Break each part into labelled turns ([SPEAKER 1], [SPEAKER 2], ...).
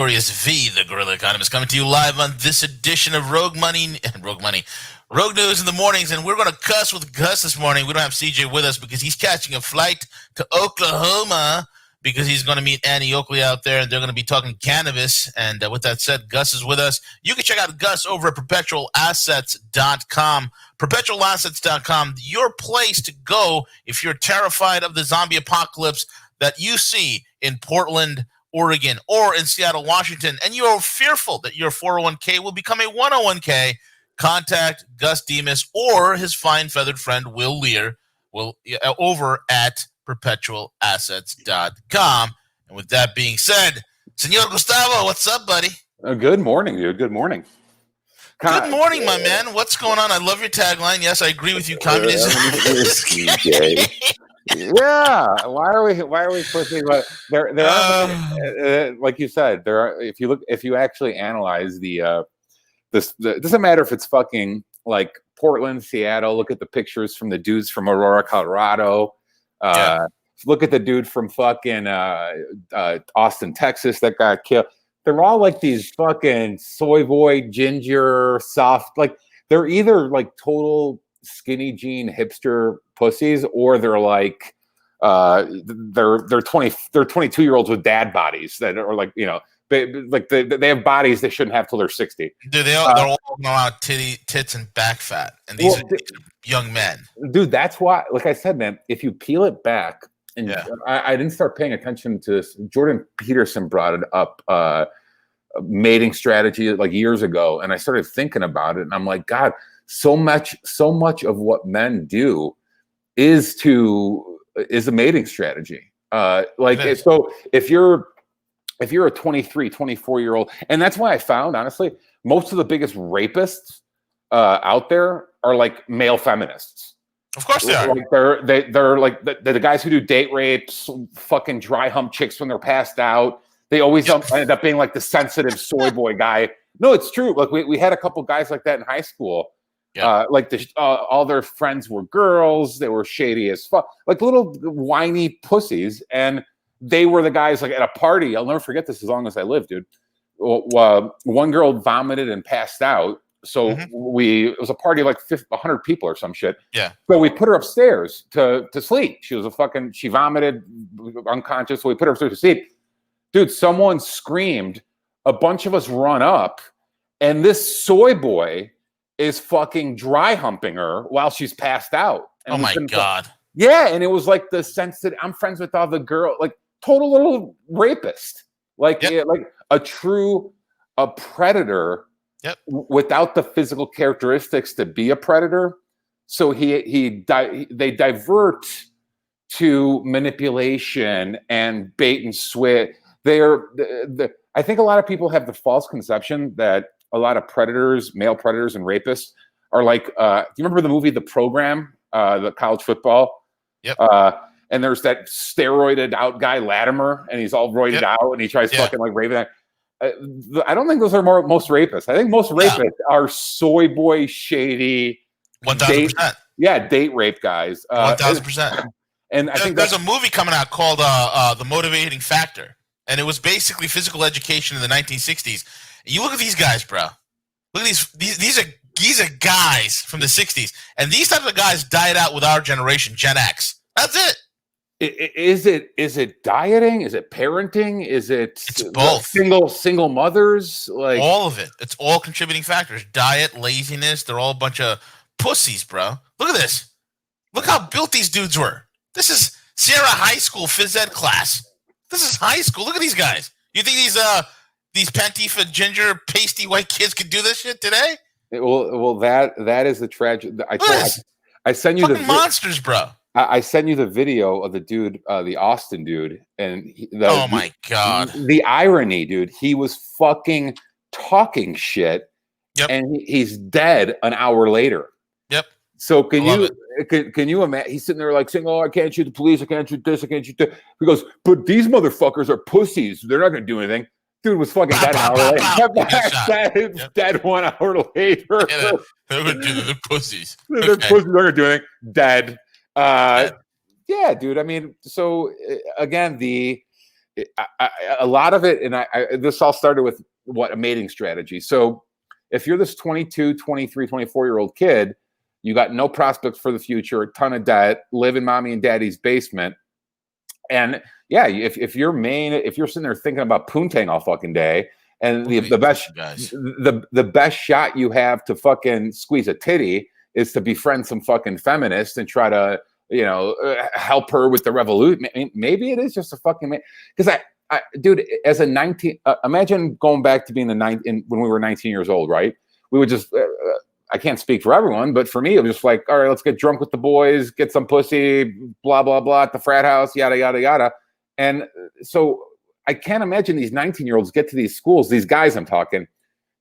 [SPEAKER 1] Notorious V, the Gorilla Economist, coming to you live on this edition of Rogue News in the mornings, and we're going to cuss with Gus this morning. We don't have CJ with us because he's catching a flight to Oklahoma because he's going to meet Annie Oakley out there, and they're going to be talking cannabis. And with that said, Gus is with us. You can check out Gus over at perpetualassets.com. Perpetualassets.com, your place to go if you're terrified of the zombie apocalypse that you see in Portland, Oregon, or in Seattle, Washington, and you are fearful that your 401k will become a 101k, contact Gus Demos or his fine feathered friend Will Lear over at perpetualassets.com. And with that being said, Senor Gustavo, what's up, buddy?
[SPEAKER 2] Good morning, dude. Good morning.
[SPEAKER 1] Good morning, my man. What's going on? I love your tagline. Yes, I agree with you. Communism.
[SPEAKER 2] Yeah. Why are we pushing? There are, like you said, there are. If you actually analyze it doesn't matter if it's fucking like Portland, Seattle. Look at the pictures from the dudes from Aurora, Colorado. Look at the dude from fucking Austin, Texas that got killed. They're all like these fucking soy boy, ginger, soft. Like they're either like total skinny jean hipster pussies, or they're like they're 22-year-olds with dad bodies that are like, you know, they have bodies they shouldn't have till they're 60.
[SPEAKER 1] Dude, they're all out tits and back fat, and these are young men. Dude,
[SPEAKER 2] that's why, like I said, man, if you peel it back, and I didn't start paying attention to this. Jordan Peterson brought it up, mating strategy, like years ago, and I started thinking about it, and I'm like, God, so much of what men do is a mating strategy. So if you're a 23, 24-year-old, and that's why I found, honestly, most of the biggest rapists out there are like male feminists.
[SPEAKER 1] Of course they are.
[SPEAKER 2] Like they're like the guys who do date rapes, fucking dry hump chicks when they're passed out. They always end up being like the sensitive soy boy guy. No, it's true. Like we had a couple guys like that in high school. Yeah. All their friends were girls. They were shady as fuck, like little whiny pussies. And they were the guys like at a party. I'll never forget this as long as I live, dude. One girl vomited and passed out. So it was a party of like 100 people or some shit.
[SPEAKER 1] Yeah.
[SPEAKER 2] So we put her upstairs to sleep. She vomited, unconscious. So we put her upstairs to sleep. Dude, someone screamed. A bunch of us run up, and this soy boy is fucking dry humping her while she's passed out. And
[SPEAKER 1] oh my God.
[SPEAKER 2] Yeah, and it was like the sense that I'm friends with all the girl, like total little rapist, like a predator, without the physical characteristics to be a predator. So they divert to manipulation and bait and switch. I think a lot of people have the false conception that a lot of predators, male predators and rapists are like, do you remember the movie The Program, the college football?
[SPEAKER 1] Yep.
[SPEAKER 2] And there's that steroided out guy, Latimer, and he's all roided out and he tries fucking like raping. I don't think those are most rapists. I think most rapists are soy boy, shady,
[SPEAKER 1] 1,000%.
[SPEAKER 2] Date rape guys.
[SPEAKER 1] 1,000%.
[SPEAKER 2] And I think
[SPEAKER 1] there's a movie coming out called The Motivating Factor, and it was basically physical education in the 1960s. And you look at these guys, bro. Look at these are guys from the 60s, and these types of guys died out with our generation, Gen X. That's it.
[SPEAKER 2] Is it dieting? Is it parenting?
[SPEAKER 1] It's both.
[SPEAKER 2] Single mothers? Like
[SPEAKER 1] all of it. It's all contributing factors. Diet, laziness. They're all a bunch of pussies, bro. Look at this. Look how built these dudes were. This is Sierra High School phys ed class. This is high school. Look at these guys. You think these Pantifa ginger pasty white kids could do this shit today?
[SPEAKER 2] Well, that is the tragedy. I send you
[SPEAKER 1] fucking monsters, bro.
[SPEAKER 2] I sent you the video of the dude, the Austin dude, and
[SPEAKER 1] oh my God,
[SPEAKER 2] the irony, dude. He was fucking talking shit, and he's dead an hour later.
[SPEAKER 1] Yep.
[SPEAKER 2] So can you imagine? He's sitting there like saying, "Oh, I can't shoot the police. I can't shoot this. I can't shoot that." He goes, "But these motherfuckers are pussies. They're not going to do anything." Dude was fucking dead an hour later. Dead 1 hour later.
[SPEAKER 1] They're pussies.
[SPEAKER 2] They're pussies. They're going to do anything. Dead. Yeah, dude. I mean, so again, a lot of it, and this all started with a mating strategy. So if you're this 22, 23, 24-year-old kid, you got no prospects for the future, a ton of debt, live in mommy and daddy's basement. And yeah, if you're sitting there thinking about poontang all fucking day, and the best shot you have to fucking squeeze a titty is to befriend some fucking feminist and try to, help her with the revolution. Maybe it is just a fucking, because dude, as a 19, imagine going back to being when we were 19 years old, right? We would just, I can't speak for everyone, but for me, it was just like, all right, let's get drunk with the boys, get some pussy, blah, blah, blah, at the frat house, yada, yada, yada. And so I can't imagine these 19-year-olds get to these schools, these guys I'm talking,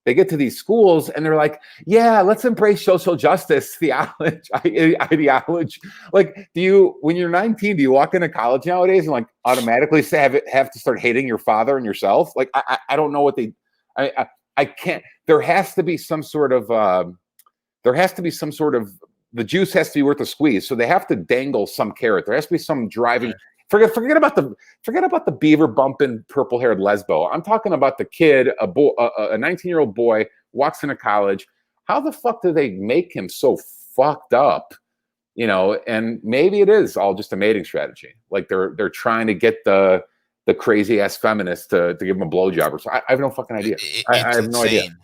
[SPEAKER 2] they get to these schools and they're like, yeah, let's embrace social justice ideology. Like, when you're 19, do you walk into college nowadays and like automatically have to start hating your father and yourself? Like, I don't know what I can't, there has to be some sort of, the juice has to be worth the squeeze. So they have to dangle some carrot. There has to be some driving. Forget about the beaver bumping purple haired lesbo. I'm talking about the kid, a 19-year-old boy walks into college. How the fuck do they make him so fucked up? And maybe it is all just a mating strategy. Like they're trying to get the crazy ass feminist to give him a blowjob or so. I have no fucking idea. I have no idea.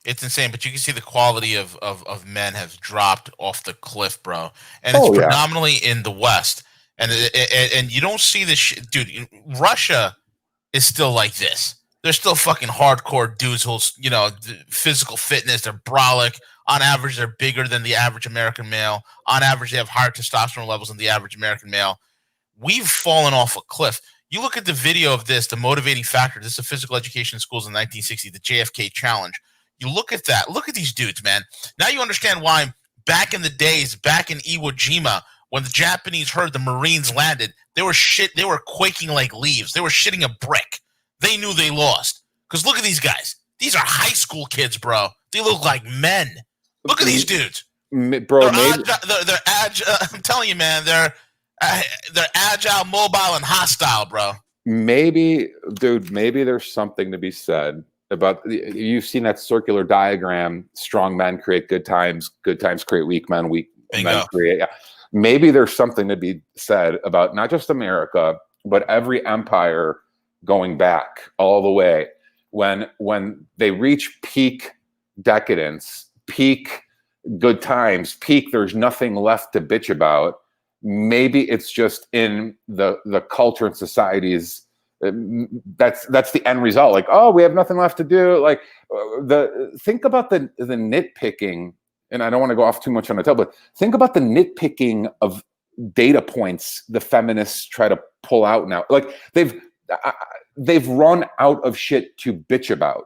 [SPEAKER 1] It's insane, but you can see the quality of men has dropped off the cliff, bro. And it's predominantly in the West. And you don't see this shit. Dude, Russia is still like this. They're still fucking hardcore dudes who, physical fitness, they're brolic. On average, they're bigger than the average American male. On average, they have higher testosterone levels than the average American male. We've fallen off a cliff. You look at the video of this, the motivating factor. This is a physical education schools in 1960, the JFK challenge. You look at that. Look at these dudes, man. Now you understand why back in the days, back in Iwo Jima, when the Japanese heard the Marines landed, they were quaking like leaves. They were shitting a brick. They knew they lost. Because look at these guys. These are high school kids, bro. They look like men. Look at these dudes.
[SPEAKER 2] Bro,
[SPEAKER 1] they're agile. I'm telling you, man, they're agile, mobile, and hostile, bro.
[SPEAKER 2] Maybe there's something to be said about, you've seen that circular diagram, strong men create good times create weak men, weak men create. Yeah. Maybe there's something to be said about not just America, but every empire going back all the way. When they reach peak decadence, peak good times, peak there's nothing left to bitch about. Maybe it's just in the culture and societies. That's the end result. Like, oh, we have nothing left to do. Like, think about the nitpicking. And I don't want to go off too much on the tail, but think about the nitpicking of data points the feminists try to pull out now. Like they've run out of shit to bitch about.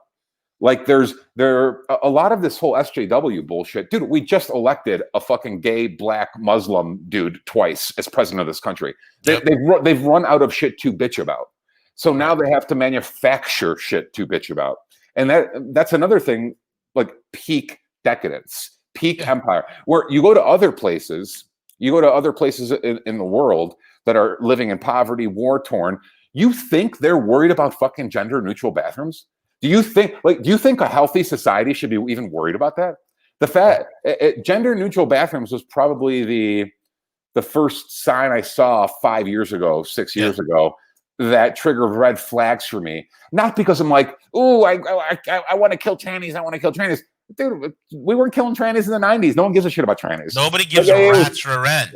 [SPEAKER 2] Like there a lot of this whole SJW bullshit. Dude, we just elected a fucking gay black Muslim dude twice as president of this country.
[SPEAKER 1] Yep.
[SPEAKER 2] They've run out of shit to bitch about. So now they have to manufacture shit to bitch about. And that's another thing, like peak decadence. Peak empire, where you go to other places in the world that are living in poverty, war torn. You think they're worried about fucking gender neutral bathrooms? Do you think a healthy society should be even worried about that? The fact gender neutral bathrooms was probably the first sign I saw 5 years ago, 6 years ago, that triggered red flags for me. Not because I'm like, oh, I want to kill trannies. I want to kill trannies. Dude, we weren't killing trannies in the 90s. No one gives a shit about trannies.
[SPEAKER 1] Nobody gives a rat's rear end.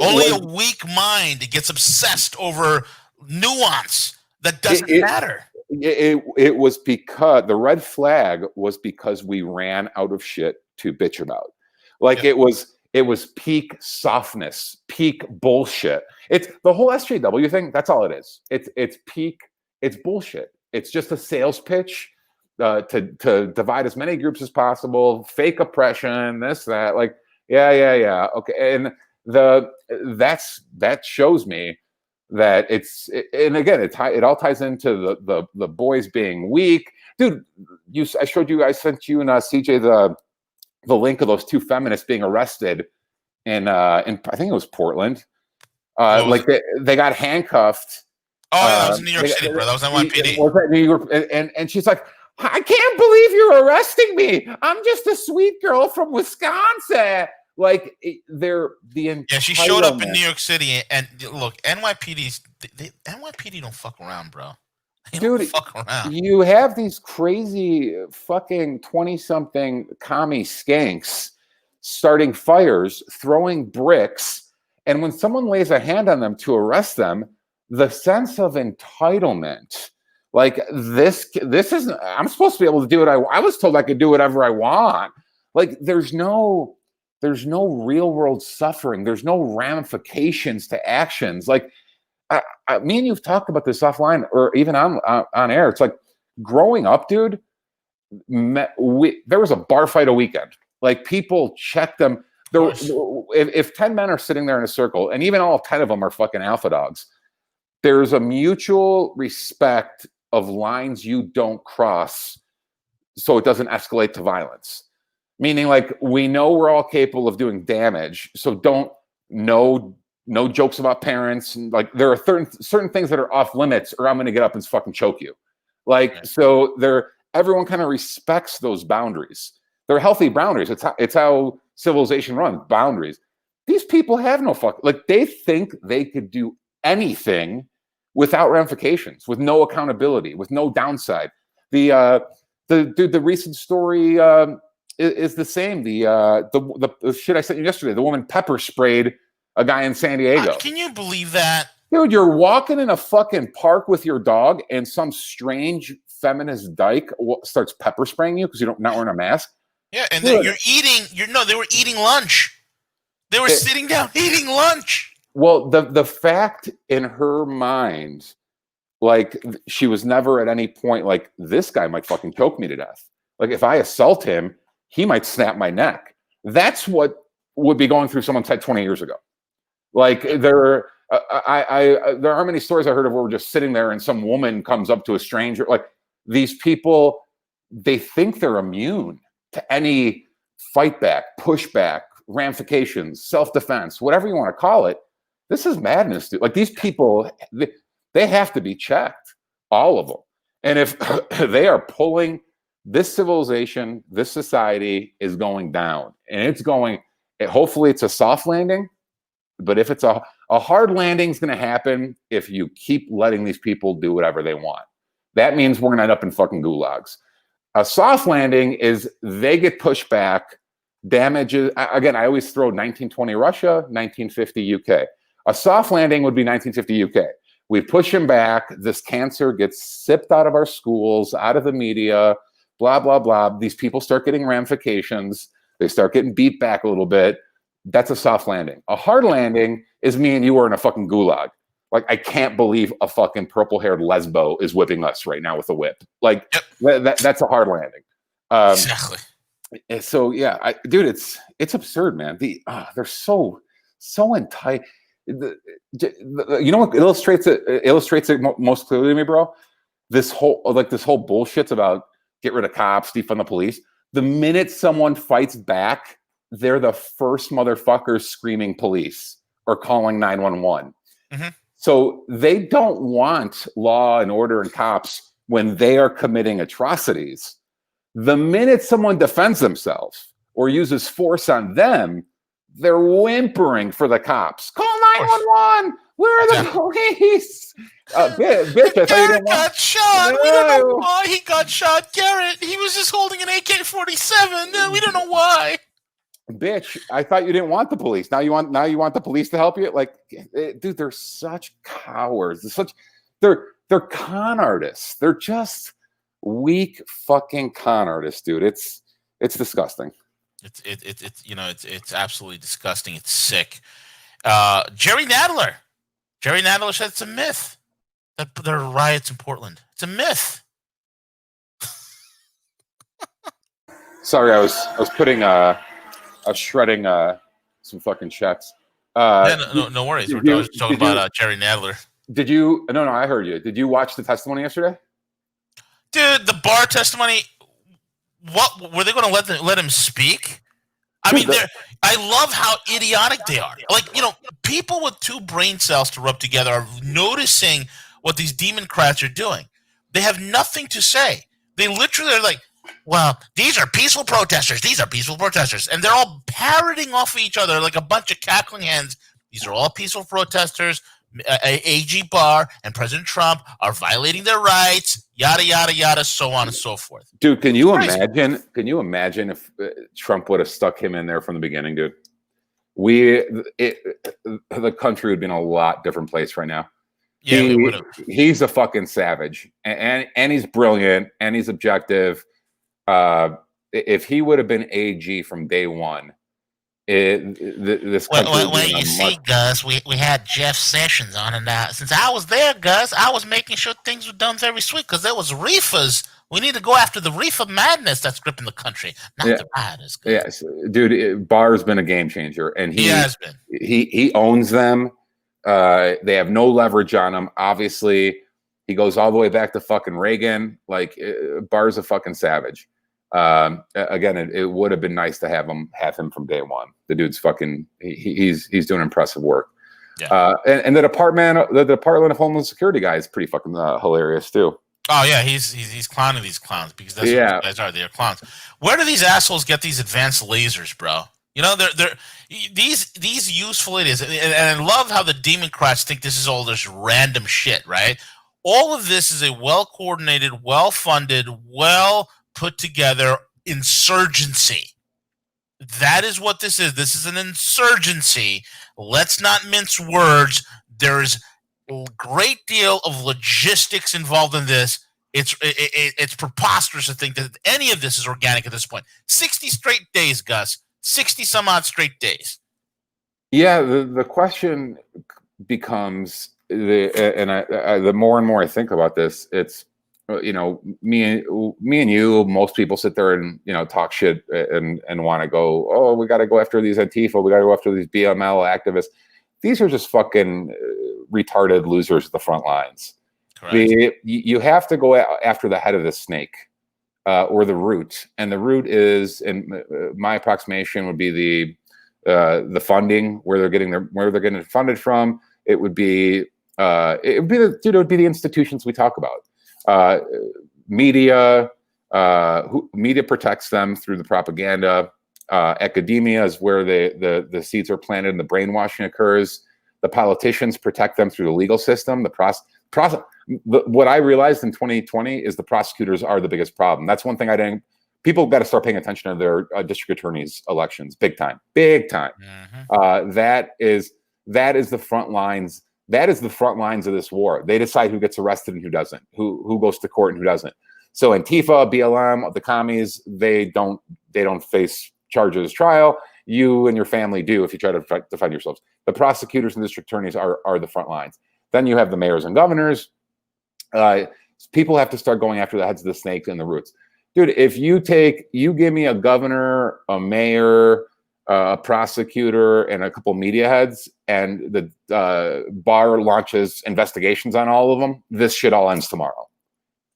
[SPEAKER 1] Only a weak mind gets obsessed over nuance that doesn't matter.
[SPEAKER 2] It was because the red flag was because we ran out of shit to bitch about. Like it was peak softness, peak bullshit. It's the whole SJW thing. That's all it is. It's peak. It's bullshit. It's just a sales pitch. To divide as many groups as possible, fake oppression, this, that, like, yeah, okay, and that shows me that and again, it all ties into the boys being weak, dude. I sent you and CJ the link of those two feminists being arrested in I think it was Portland, like they got handcuffed
[SPEAKER 1] Oh, yeah, I was in New York City, bro. That was NYPD.
[SPEAKER 2] Was that New York? And she's like, I can't believe you're arresting me. I'm just a sweet girl from Wisconsin. Like they're the entitlement.
[SPEAKER 1] Yeah, she showed up in New York City, and look, NYPD don't fuck around, bro. They don't fuck around.
[SPEAKER 2] You have these crazy fucking 20-something commie skanks starting fires, throwing bricks, and when someone lays a hand on them to arrest them, the sense of entitlement, like this isn't. I'm supposed to be able to do what I was told I could do whatever I want. Like there's no real world suffering. There's no ramifications to actions. Like me and you've talked about this offline or even on air. It's like growing up, dude. There was a bar fight a weekend. Like people check them. If 10 men are sitting there in a circle, and even all 10 of them are fucking alpha dogs, there's a mutual respect of lines you don't cross so it doesn't escalate to violence. Meaning, like, we know we're all capable of doing damage, so don't no jokes about parents. And like, there are certain things that are off limits, or I'm going to get up and fucking choke you. Like, so everyone kind of respects those boundaries. They're healthy boundaries. It's how civilization runs. Boundaries. These people have no like they think they could do anything without ramifications, with no accountability, with no downside. The recent story is the same. The shit I sent you yesterday. The woman pepper sprayed a guy in San Diego.
[SPEAKER 1] Can you believe that?
[SPEAKER 2] Dude, you're walking in a fucking park with your dog and some strange feminist dyke starts pepper spraying you because you're not wearing a mask.
[SPEAKER 1] Yeah, and then they were eating lunch. They were sitting down eating lunch.
[SPEAKER 2] Well, the fact in her mind, like she was never at any point like, this guy might fucking choke me to death. Like if I assault him, he might snap my neck. That's what would be going through someone's head 20 years ago. Like there are many stories I heard of where we're just sitting there and some woman comes up to a stranger. Like these people, they think they're immune to any fight back, pushback, ramifications, self-defense, whatever you want to call it. This is madness, dude. Like these people, they have to be checked, all of them. And if they are pulling, this civilization, this society is going down, and it's going. Hopefully, it's a soft landing. But if it's a hard landing, is going to happen if you keep letting these people do whatever they want. That means we're going to end up in fucking gulags. A soft landing is they get pushed back. Damages. Again, I always throw 1920 Russia, 1950 UK. A soft landing would be 1950 UK. We push them back. This cancer gets sipped out of our schools, out of the media, blah, blah, blah. These people start getting ramifications. They start getting beat back a little bit. That's a soft landing. A hard landing is me and you are in a fucking gulag. Like, I can't believe a fucking purple-haired lesbo is whipping us right now with a whip. Like, that's a hard landing.
[SPEAKER 1] Exactly.
[SPEAKER 2] So, yeah, dude, it's absurd, man. They're so entitled. You know what illustrates it most clearly to me, bro? This whole bullshit's about get rid of cops, defund the police. The minute someone fights back, they're the first motherfuckers screaming police or calling 911. Mm-hmm. So they don't want law and order and cops when they are committing atrocities. The minute someone defends themselves or uses force on them, they're whimpering for the cops. Call 911. Where are the police? Bitch, I thought you didn't
[SPEAKER 1] got shot. No. We don't know why he got shot. Garrett, he was just holding an AK-47. We don't know why.
[SPEAKER 2] Bitch, I thought you didn't want the police. Now you want the police to help you? Like, dude, they're such cowards. They're con artists. They're just weak fucking con artists, dude. It's disgusting.
[SPEAKER 1] It's absolutely disgusting. It's sick. Jerry Nadler said it's a myth that there are riots in Portland. It's a myth.
[SPEAKER 2] Sorry, I was putting I was shredding some fucking checks.
[SPEAKER 1] No worries. I was talking about Jerry Nadler.
[SPEAKER 2] Did you? No, I heard you. Did you watch the testimony yesterday?
[SPEAKER 1] Dude, the bar testimony. What were they going to let him speak? I mean, I love how idiotic they are. Like, people with two brain cells to rub together are noticing what these Democrats are doing. They have nothing to say. They literally are like, well, these are peaceful protesters. These are peaceful protesters. And they're all parroting off of each other like a bunch of cackling hens. These are all peaceful protesters. AG Barr and President Trump are violating their rights, yada, yada, yada, so on and so forth.
[SPEAKER 2] Dude, can you imagine? Can you imagine if Trump would have stuck him in there from the beginning, dude? The country would be in a lot different place right now.
[SPEAKER 1] Yeah,
[SPEAKER 2] he's a fucking savage, and he's brilliant, and he's objective. If he would have been AG from day one, this country.
[SPEAKER 1] Well, you see, Gus, we had Jeff Sessions on, and since I was there, Gus, I was making sure things were done very sweet because there was reefers. We need to go after the reefer madness that's gripping the country, not the rioters.
[SPEAKER 2] Yes, dude, Barr's been a game changer, and he
[SPEAKER 1] has been.
[SPEAKER 2] He owns them. They have no leverage on him. Obviously, he goes all the way back to fucking Reagan. Like, Barr's a fucking savage. Again, it would have been nice to have him from day one. The dude's fucking. He's doing impressive work. Yeah. And the Department of Homeland Security guy is pretty fucking hilarious too.
[SPEAKER 1] Oh yeah, he's clowning these clowns because that's what these guys are. They're clowns. Where do these assholes get these advanced lasers, bro? You know, they're these useful idiots, and I love how the Democrats think this is all this random shit, right? All of this is a well-coordinated, well-funded, well-put together insurgency. That is what this is. This is an insurgency. Let's not mince words. There's a great deal of logistics involved in this. It's preposterous to think that any of this is organic at this point. 60 straight days, Gus. 60 some odd straight days.
[SPEAKER 2] Yeah, the question becomes the more and more I think about this, it's me and you, most people sit there and talk shit and want to go, oh, we got to go after these Antifa, we got to go after these BML activists. These are just fucking retarded losers at the front lines. You have to go after the head of the snake, or the root, and the root is, in my approximation, would be the funding, where they're getting it funded from. It would be the institutions we talk about, media. Media protects them through the propaganda. Academia is where the seeds are planted and the brainwashing occurs. The politicians protect them through the legal system. What I realized in 2020 is the prosecutors are the biggest problem. That's one thing people got to start paying attention to their district attorneys' elections, big time. Mm-hmm. That is the front lines. That is the front lines of this war. They decide who gets arrested and who doesn't, who goes to court and who doesn't. So Antifa, BLM, the commies, they don't face charges trial. You and your family do if you try to defend yourselves. The prosecutors and district attorneys are the front lines. Then you have the mayors and governors. People have to start going after the heads of the snakes and the roots. Dude, if you give me a governor, a mayor, a prosecutor, and a couple media heads, and the Barr launches investigations on all of them, this shit all ends tomorrow.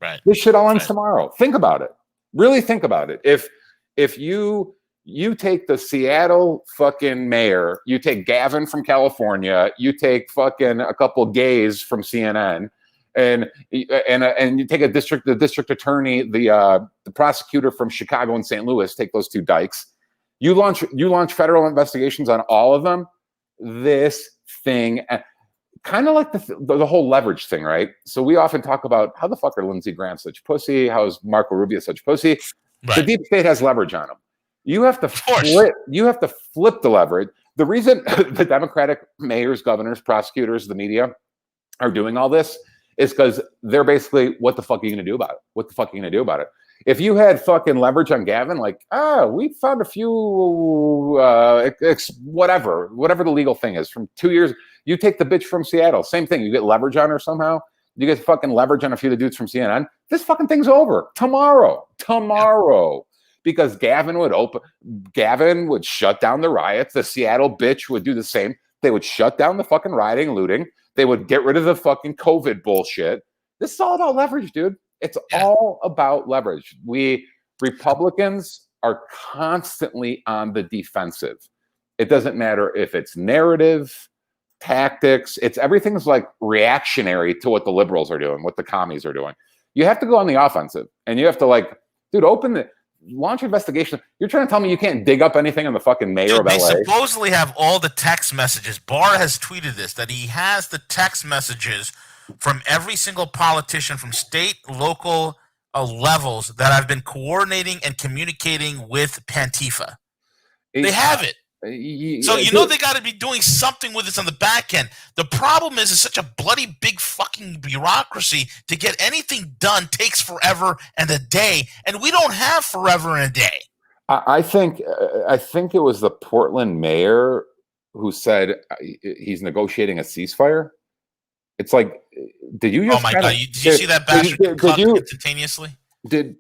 [SPEAKER 1] Right.
[SPEAKER 2] This shit all ends tomorrow. Think about it. Really think about it. If you take the Seattle fucking mayor, you take Gavin from California, you take fucking a couple gays from CNN, and you take the district attorney, the prosecutor from Chicago and St. Louis, take those two dykes. You launch federal investigations on all of them. This thing, kind of like the whole leverage thing, right? So we often talk about how the fuck are Lindsey Graham such pussy? How is Marco Rubio such pussy? Right. The deep state has leverage on them. You have to flip the leverage. The reason the Democratic mayors, governors, prosecutors, the media are doing all this is because they're basically, what the fuck are you going to do about it? What the fuck are you going to do about it? If you had fucking leverage on Gavin, like, we found a few, whatever the legal thing is from 2 years, you take the bitch from Seattle, same thing. You get leverage on her somehow. You get fucking leverage on a few of the dudes from CNN. This fucking thing's over tomorrow. Because Gavin would shut down the riots. The Seattle bitch would do the same. They would shut down the fucking rioting and looting. They would get rid of the fucking COVID bullshit. This is all about leverage, dude. It's all about leverage. We Republicans are constantly on the defensive. It doesn't matter if it's narrative, tactics. Everything's like reactionary to what the liberals are doing, what the commies are doing. You have to go on the offensive, and you have to like, dude, launch investigation. You're trying to tell me you can't dig up anything on the fucking mayor of LA?
[SPEAKER 1] They supposedly have all the text messages. Barr has tweeted this, that he has the text messages from every single politician from state, local levels that have been coordinating and communicating with Pantifa. They have it. So they got to be doing something with this on the back end. The problem is, it's such a bloody big fucking bureaucracy. To get anything done takes forever and a day, and we don't have forever and a day.
[SPEAKER 2] I think it was the Portland mayor who said he's negotiating a ceasefire. It's like, did you just?
[SPEAKER 1] Oh my god! Did you see that bastard cut instantaneously?
[SPEAKER 2] Did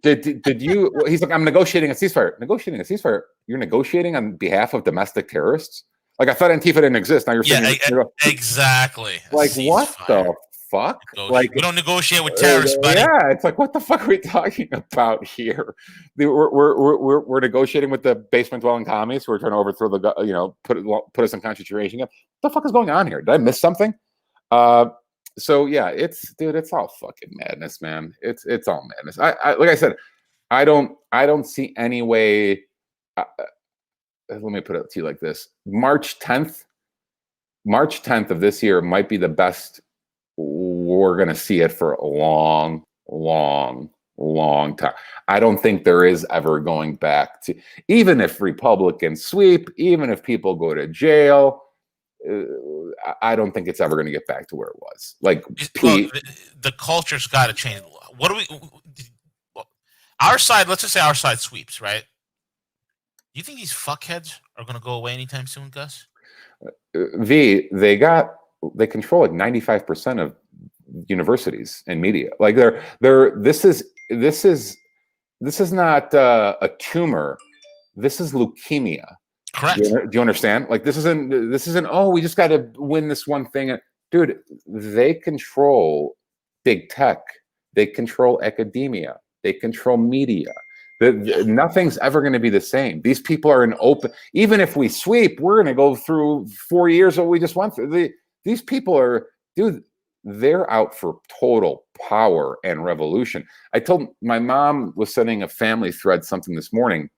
[SPEAKER 2] you? He's like, I'm negotiating a ceasefire. Negotiating a ceasefire? You're negotiating on behalf of domestic terrorists? Like, I thought Antifa didn't exist. Now you're saying
[SPEAKER 1] exactly.
[SPEAKER 2] Like, what the fuck? Like,
[SPEAKER 1] we don't negotiate with terrorists, buddy.
[SPEAKER 2] Yeah, it's like, what the fuck are we talking about here? We're negotiating with the basement dwelling commies who are trying to overthrow put us in concentration camp. What the fuck is going on here? Did I miss something? So yeah, it's all fucking madness, man. It's all madness. I like I said, I don't see any way. Let me put it to you like this: March 10th of this year might be the best we're gonna see it for a long, long, long time. I don't think there is ever going back to, even if Republicans sweep, even if people go to jail. I don't think it's ever going to get back to where it was. Like,
[SPEAKER 1] the culture's got to change. What do we? Our side, let's just say our side sweeps, right? Do you think these fuckheads are going to go away anytime soon, Gus?
[SPEAKER 2] They control like 95% of universities and media. Like this is not a tumor. This is leukemia.
[SPEAKER 1] Correct.
[SPEAKER 2] Do you understand? Like, this isn't. Oh, we just got to win this one thing, dude. They control big tech. They control academia. They control media. Nothing's ever going to be the same. These people are in open. Even if we sweep, we're going to go through 4 years of what we just went through. These people are, dude. They're out for total power and revolution. I told my mom was sending a family thread something this morning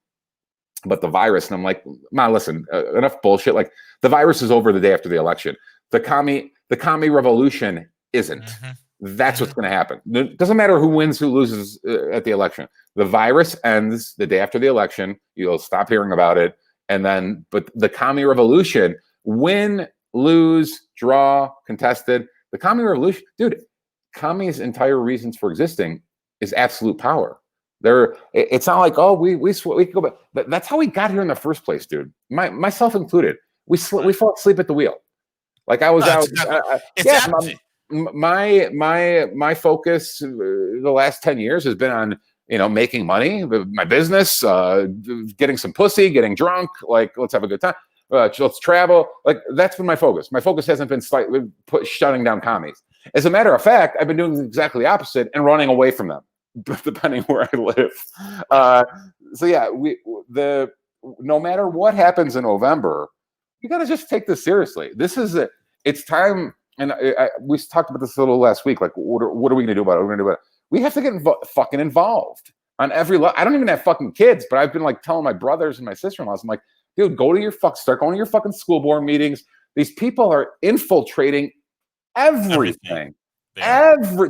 [SPEAKER 2] about the virus, and I'm like, Mom, listen, enough bullshit. Like, the virus is over the day after the election. The commie revolution isn't. That's what's going to happen. It doesn't matter who wins, who loses at the election. The virus ends the day after the election. You'll stop hearing about it, but the commie revolution, win, lose, draw, contested. The commie revolution, dude. Commies' entire reasons for existing is absolute power. It's not like, oh, we could go back. But that's how we got here in the first place, dude. Myself included. We fell asleep at the wheel. Like, I was out. My focus the last 10 years has been on making money, my business, getting some pussy, getting drunk. Like, let's have a good time. Let's travel. Like, that's been my focus. My focus hasn't been shutting down commies. As a matter of fact, I've been doing exactly the opposite and running away from them, depending where I live. So yeah, no matter what happens in November, you got to just take this seriously. It's time. And we talked about this a little last week. Like, what are we going to do about it? We have to get fucking involved on every level. I don't even have fucking kids, but I've been like telling my brothers and my sister-in-laws, I'm like, dude, start going to your fucking school board meetings. These people are infiltrating everything.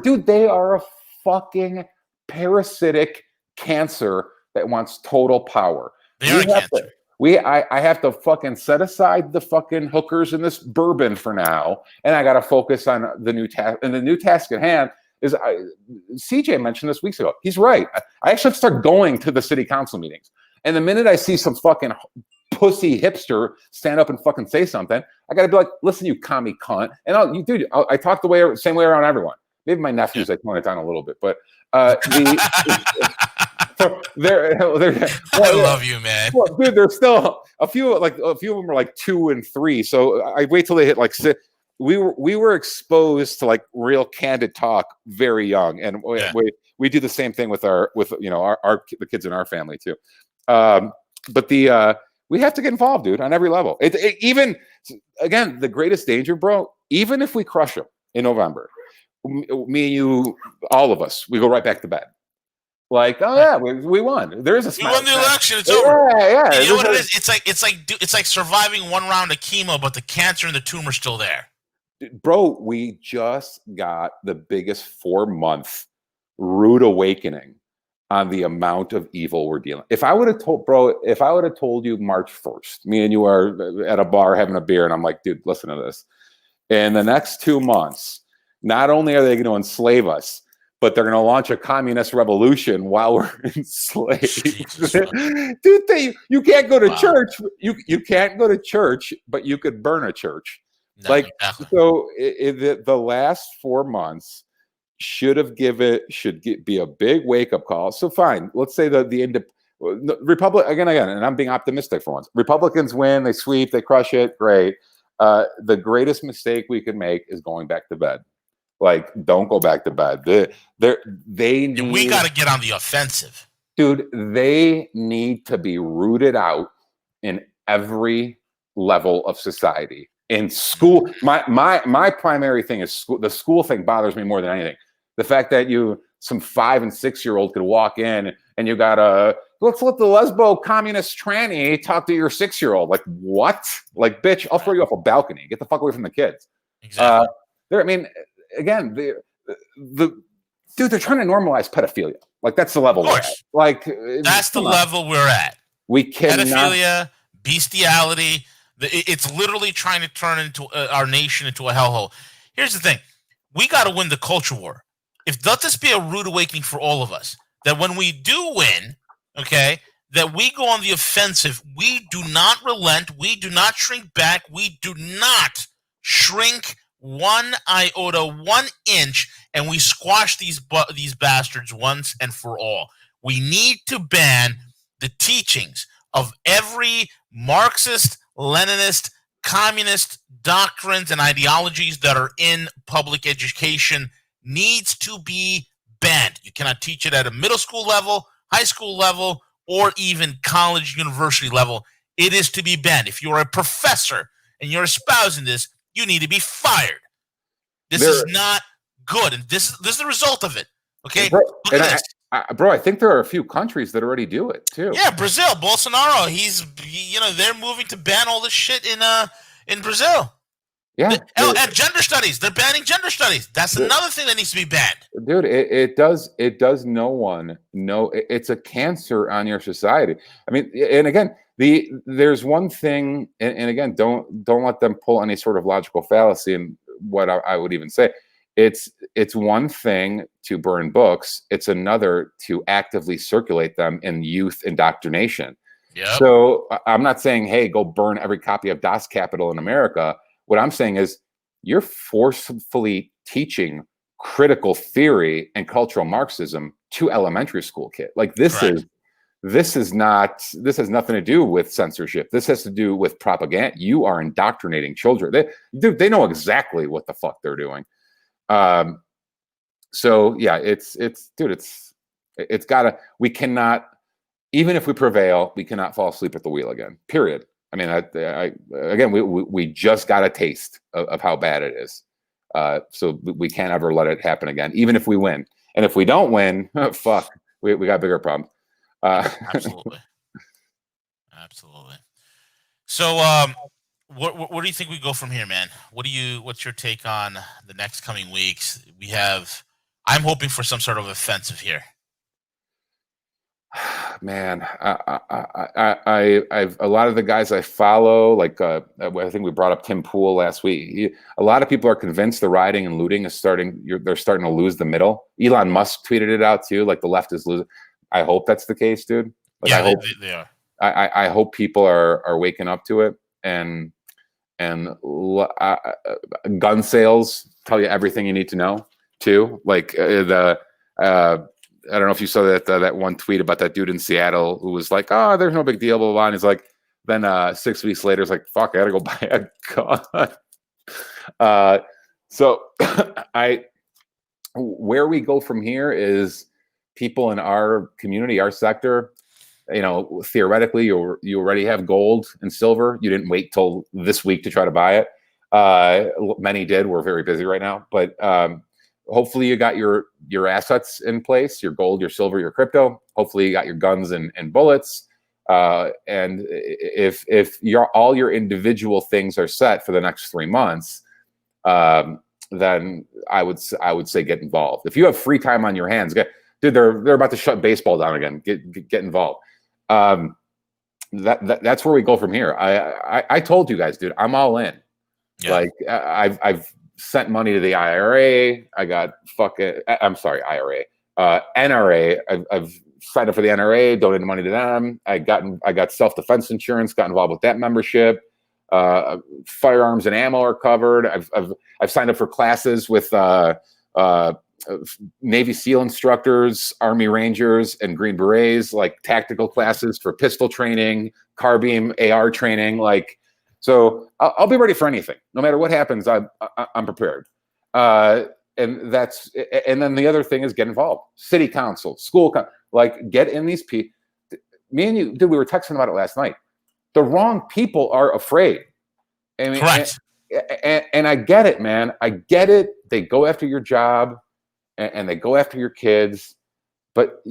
[SPEAKER 2] Dude, they are a fucking parasitic cancer that wants total power. I have to fucking set aside the fucking hookers and this bourbon for now, and I got to focus on the new task. And the new task at hand is, CJ mentioned this weeks ago. He's right. I actually have to start going to the city council meetings. And the minute I see some fucking pussy hipster stand up and fucking say something, I got to be like, listen, you commie cunt. And I talk the same way around everyone. Maybe my nephews, I tone it down a little bit, but I love
[SPEAKER 1] you, man.
[SPEAKER 2] Well, dude, there's still a few of them are like 2 and 3. So I wait till they hit like 6. We were exposed to like real candid talk very young, and we do the same thing with the kids in our family too. But We have to get involved, dude, on every level. Even, again, the greatest danger, bro, even if we crush them in November, me and you, all of us, we go right back to bed. Like, oh yeah, we won. There is a
[SPEAKER 1] we won the election. It's
[SPEAKER 2] yeah,
[SPEAKER 1] over.
[SPEAKER 2] Yeah,
[SPEAKER 1] You know what it is? It's like surviving one round of chemo, but the cancer and the tumor's still there.
[SPEAKER 2] Bro, we just got the biggest 4-month rude awakening on the amount of evil we're dealing. If I would have told you March 1st, me and you are at a bar having a beer, and I'm like, dude, listen to this. In the next 2 months, not only are they going to enslave us, but they're going to launch a communist revolution while we're enslaved. Dude, you can't go to church. You can't go to church, but you could burn a church. No, exactly. So the last 4 months should be a big wake up call. So fine, let's say the Republic again, and I'm being optimistic for once. Republicans win, they sweep, they crush it, great. The greatest mistake we could make is going back to bed. Like, don't go back to bed. We
[SPEAKER 1] got to get on the offensive,
[SPEAKER 2] dude. They need to be rooted out in every level of society. In school, my primary thing is school. The school thing bothers me more than anything. The fact that some 5 and 6-year-old could walk in and you got let's let the lesbo communist tranny talk to your 6-year-old. Like, what? Like, bitch, I'll throw you off a balcony. Get the fuck away from the kids.
[SPEAKER 1] Exactly.
[SPEAKER 2] Again, dude, they're trying to normalize pedophilia. Like, that's the level we're at. Like,
[SPEAKER 1] that's the level we're at.
[SPEAKER 2] We cannot.
[SPEAKER 1] Pedophilia, bestiality. It's literally trying to turn into our nation into a hellhole. Here's the thing. We got to win the culture war. Let this be a rude awakening for all of us, that when we do win, okay, that we go on the offensive. We do not relent. We do not shrink back. We do not shrink 1 iota, 1 inch, and we squash these bastards once and for all. We need to ban the teachings of every Marxist, Leninist, communist doctrines and ideologies that are in public education. Needs to be banned. You cannot teach it at a middle school level, high school level, or even college, university level. It is to be banned. If you're a professor and you're espousing this, you need to be fired. This is not good, and this is the result of it. Okay,
[SPEAKER 2] bro, look at this. I think there are a few countries that already do it too.
[SPEAKER 1] Yeah, Brazil, Bolsonaro. They're moving to ban all this shit in Brazil.
[SPEAKER 2] Yeah,
[SPEAKER 1] and gender studies. They're banning gender studies. That's another thing that needs to be banned.
[SPEAKER 2] Dude, it does it's a cancer on your society. I mean, and again, there's one thing, and again, don't let them pull any sort of logical fallacy in what I would even say. It's one thing to burn books. It's another to actively circulate them in youth indoctrination.
[SPEAKER 1] Yep.
[SPEAKER 2] So I'm not saying, hey, go burn every copy of Das Kapital in America. What I'm saying is you're forcefully teaching critical theory and cultural Marxism to elementary school kids. Like, this has nothing to do with censorship. This has to do with propaganda. You are indoctrinating children. They know exactly what the fuck they're doing. So yeah, it's gotta, we cannot, even if we prevail, we cannot fall asleep at the wheel again, period. I mean, again, we just got a taste of how bad it is. So we can't ever let it happen again, even if we win. And if we don't win, fuck, we got bigger problems.
[SPEAKER 1] Absolutely. So, where do you think we go from here, man? What's your take on the next coming weeks? I'm hoping for some sort of offensive here.
[SPEAKER 2] Man, I've a lot of the guys I follow, like I think we brought up Tim Pool last week. A lot of people are convinced the rioting and looting is they're starting to lose the middle. Elon Musk tweeted it out too, like the left is losing. I hope that's the case, dude. Like,
[SPEAKER 1] yeah, they are.
[SPEAKER 2] I hope people are waking up to it, and gun sales tell you everything you need to know too. Like I don't know if you saw that one tweet about that dude in Seattle who was like, "Oh, there's no big deal," blah, blah, blah. And he's like, then 6 weeks later, it's like, "Fuck, I gotta go buy a gun." So where we go from here is people in our community, our sector, theoretically, you already have gold and silver. You didn't wait till this week to try to buy it. Many did. We're very busy right now, but hopefully you got your assets in place, your gold, your silver, your crypto. Hopefully you got your guns and bullets. And if all your individual things are set for the next 3 months, then I would say get involved. If you have free time on your hands, dude, they're about to shut baseball down again. Get involved. That's where we go from here. I told you guys, dude, I'm all in. Yeah. Like I've sent money to the IRA. I got IRA, NRA. I've signed up for the NRA, donated money to them. I got self-defense insurance, got involved with that membership. Firearms and ammo are covered. I've signed up for classes with Navy SEAL instructors, Army Rangers, and Green Berets, like tactical classes for pistol training, carbine, AR training. Like, so I'll be ready for anything. No matter what happens, I'm prepared. And then the other thing is get involved. City council, school, like get in these people. Me and you, dude, we were texting about it last night. The wrong people are afraid. I mean, correct. And I get it, man. I get it. They go after your job and they go after your kids, but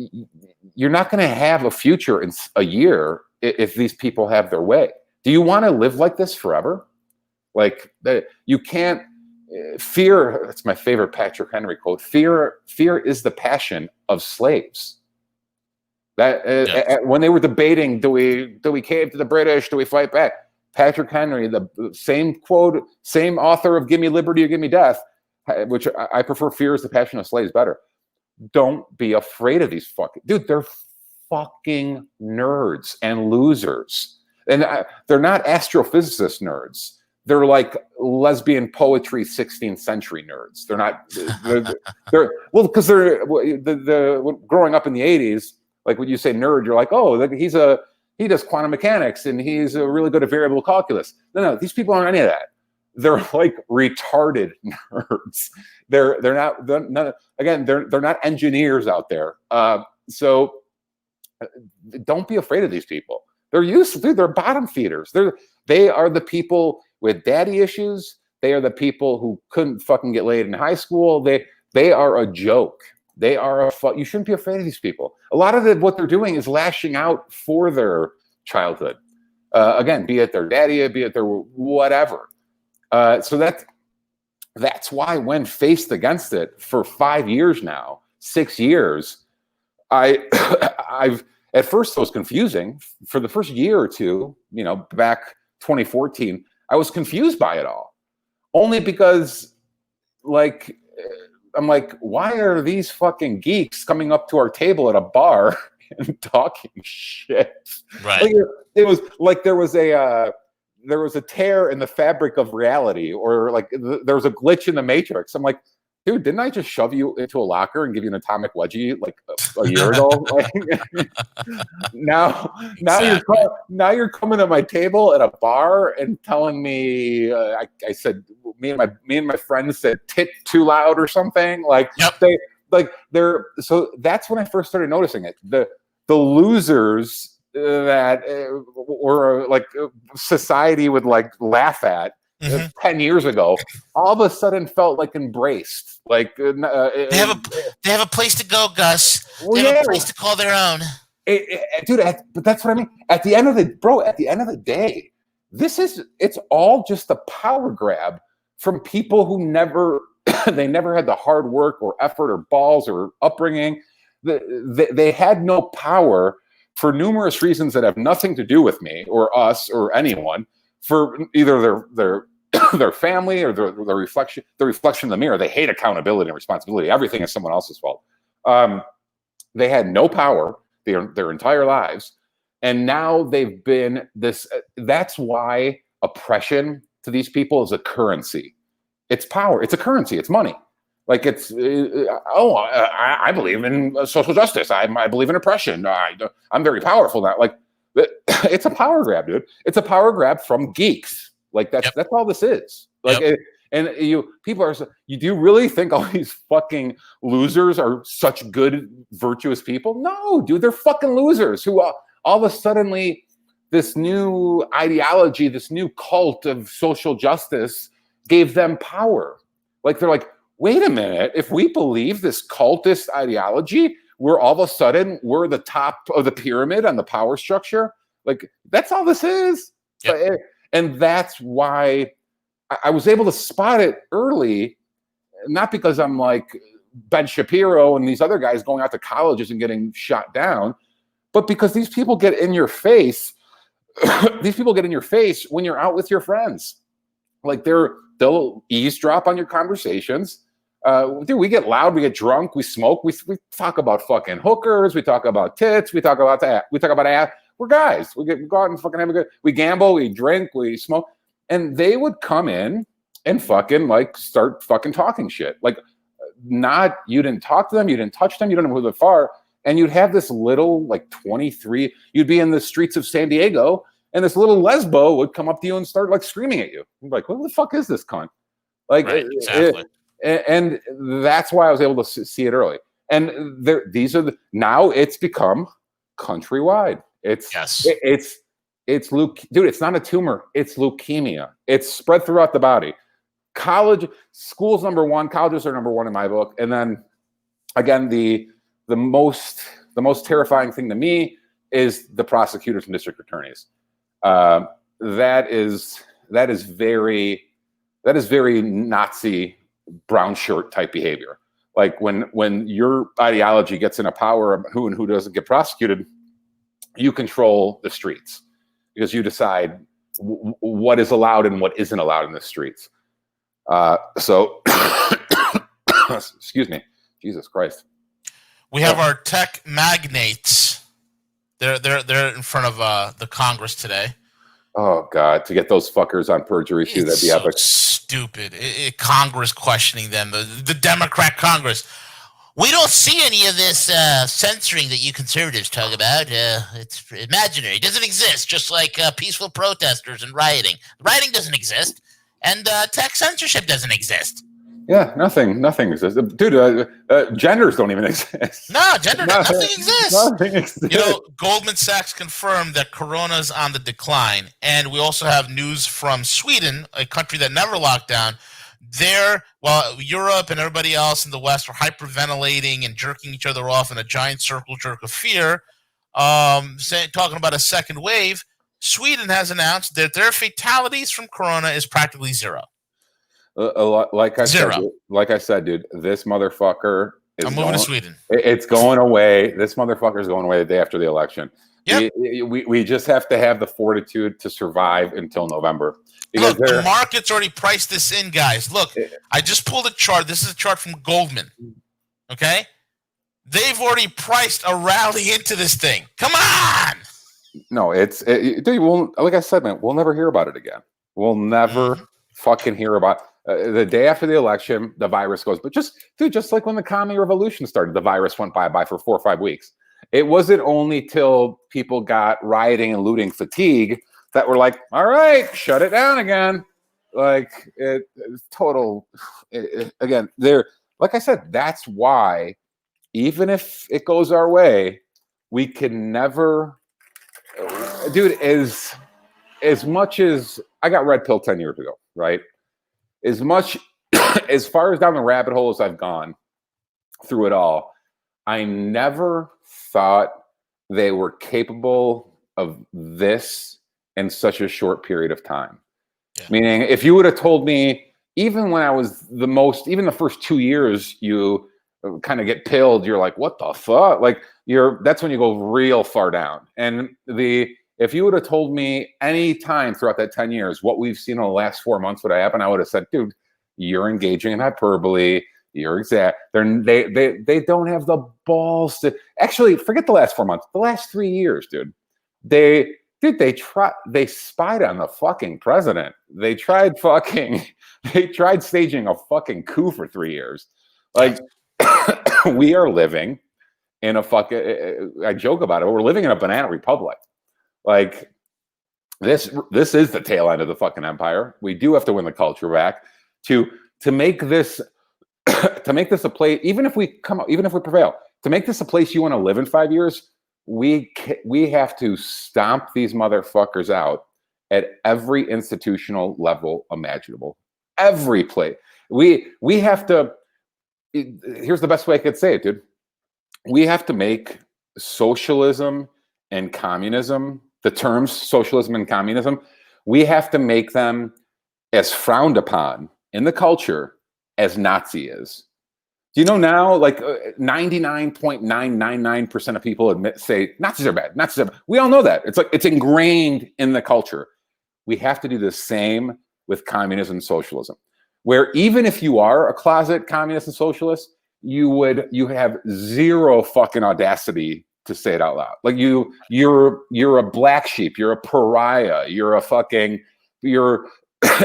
[SPEAKER 2] you're not going to have a future in a year if these people have their way. Do you want to live like this forever? Like you can't. Fear. That's my favorite Patrick Henry quote. Fear is the passion of slaves. When they were debating, do we cave to the British? Do we fight back? Patrick Henry, the same quote, same author of "Give Me Liberty or Give Me Death," which I prefer. Fear is the passion of slaves better. Don't be afraid of these dude. They're fucking nerds and losers, and they're not astrophysicist nerds. They're like lesbian poetry 16th century nerds. They're not. Because they're growing up in the 80s. Like when you say nerd, you're like, oh, he does quantum mechanics and he's really good at variable calculus. No, these people aren't any of that. They're like retarded nerds. They're not engineers out there. So don't be afraid of these people. They're bottom feeders. They are the people with daddy issues. They are the people who couldn't fucking get laid in high school. They are a joke. They are you shouldn't be afraid of these people. A lot of what they're doing is lashing out for their childhood. Again, be it their daddy, be it their whatever. So that's why when faced against it for 5 years now, 6 years, I've at first it was confusing. For the first year or two, back 2014, I was confused by it all. Only because, like, I'm like, why are these fucking geeks coming up to our table at a bar and talking shit?
[SPEAKER 1] Right.
[SPEAKER 2] Like, it was like there was a tear in the fabric of reality, or like there was a glitch in the matrix. I'm like, dude, didn't I just shove you into a locker and give you an atomic wedgie like a year ago? Like, now you're coming to my table at a bar and telling me, I said, me and my friends said tit too loud or something. Like, yep. So that's when I first started noticing it. The losers that were like society would like laugh at. 10 years ago, all of a sudden felt like embraced. Like
[SPEAKER 1] they have a place to go, Gus. They have a place to call their own.
[SPEAKER 2] Dude, but that's what I mean. At the end of the day, it's all just a power grab from people who never had the hard work or effort or balls or upbringing. They had no power for numerous reasons that have nothing to do with me or us or anyone. For either their family or the reflection in the mirror. They hate accountability and responsibility. Everything is someone else's fault. They had no power their entire lives, and now they've been this. That's why oppression to these people is a currency. It's power. It's a currency. It's money. Like it's I believe in social justice. I believe in oppression. I'm very powerful now. Like it's a power grab, dude. It's a power grab from geeks. Like that's all this is. Like, and you do you really think all these fucking losers are such good, virtuous people? No, dude, they're fucking losers who all of a suddenly this new ideology, this new cult of social justice gave them power. Like they're like, wait a minute, if we believe this cultist ideology, we're all of a sudden we're the top of the pyramid on the power structure. Like that's all this is.
[SPEAKER 1] Yep.
[SPEAKER 2] And that's why I was able to spot it early, not because I'm like Ben Shapiro and these other guys going out to colleges and getting shot down, but because these people get in your face. These people get in your face when you're out with your friends. Like they'll eavesdrop on your conversations. Dude, we get loud, we get drunk, we smoke, we talk about fucking hookers, we talk about tits, we talk about that, we talk about ass. We're guys. We go out and fucking have a good. We gamble, we drink, we smoke, and they would come in and fucking like start fucking talking shit. Like, not you didn't talk to them, you didn't touch them, you don't know who they're for. And you'd have this little, like 23, you'd be in the streets of San Diego, and this little lesbo would come up to you and start like screaming at you. You'd be like, what the fuck is this cunt? Like,
[SPEAKER 1] right, exactly.
[SPEAKER 2] And that's why I was able to see it early. And these are now it's become countrywide. It's dude, it's not a tumor. It's leukemia. It's spread throughout the body. School's number one, colleges are number one in my book. And then again, the most terrifying thing to me is the prosecutors and district attorneys. That is very Nazi brown shirt type behavior. Like when your ideology gets into power of who and who doesn't get prosecuted, you control the streets because you decide what is allowed and what isn't allowed in the streets. So excuse me, Jesus Christ.
[SPEAKER 1] We have our tech magnates. They're in front of the Congress today.
[SPEAKER 2] Oh God, to get those fuckers on perjury too, that'd be
[SPEAKER 1] so
[SPEAKER 2] epic.
[SPEAKER 1] Stupid. Congress questioning them. The Democrat Congress. We don't see any of this censoring that you conservatives talk about. It's imaginary. It doesn't exist. Just like peaceful protesters and rioting. Rioting doesn't exist, and tech censorship doesn't exist.
[SPEAKER 2] Yeah, nothing exists, dude. Genders don't even exist.
[SPEAKER 1] No, nothing exists.
[SPEAKER 2] Nothing exists.
[SPEAKER 1] You know, Goldman Sachs confirmed that Corona's on the decline, and we also have news from Sweden, a country that never locked down. While Europe and everybody else in the West are hyperventilating and jerking each other off in a giant circle jerk of fear, talking about a second wave, Sweden has announced that their fatalities from Corona is practically zero.
[SPEAKER 2] Like I said, dude, this motherfucker is
[SPEAKER 1] I'm moving to Sweden.
[SPEAKER 2] It's going away. This motherfucker is going away the day after the election.
[SPEAKER 1] Yep.
[SPEAKER 2] We just have to have the fortitude to survive until November.
[SPEAKER 1] Look, the market's already priced this in, guys. Look, I just pulled a chart. This is a chart from Goldman. Okay? They've already priced a rally into this thing. Come on! No,
[SPEAKER 2] dude, like I said, man, we'll never hear about it again. We'll never fucking hear about the day after the election, the virus goes. But just like when the commie revolution started, the virus went by for 4 or 5 weeks. It wasn't only till people got rioting and looting fatigue that were like, all right, shut it down again. Like it's total. Again, like I said, that's why even if it goes our way, we can never, dude. As much as I got red pill 10 years ago, right? As far as down the rabbit hole as I've gone through it all, I never thought they were capable of this in such a short period of time. Yeah. Meaning, if you would have told me, even when I was even the first 2 years, you kind of get pilled, you're like, what the fuck? Like that's when you go real far down. And if you would have told me any time throughout that 10 years, what we've seen in the last 4 months would have happened, I would have said, dude, you're engaging in hyperbole. You're exact. They don't have the balls to actually forget the last 4 months. The last 3 years, dude. They spied on the fucking president. They tried staging a fucking coup for 3 years. Like we are living in a fucking, I joke about it, we're living in a banana republic. Like this is the tail end of the fucking empire. We do have to win the culture back to make this a place. Even if we prevail, to make this a place you want to live in 5 years, we have to stomp these motherfuckers out at every institutional level imaginable. Every place. We have to. Here's the best way I could say it, dude. We have to make socialism and communism, the terms socialism and communism, we have to make them as frowned upon in the culture as Nazi is. Do you know now, like 99.999% of people say Nazis are bad. Nazis are bad. We all know that. It's like it's ingrained in the culture. We have to do the same with communism and socialism, where even if you are a closet communist and socialist, you have zero fucking audacity to say it out loud. Like you're a black sheep. You're a pariah.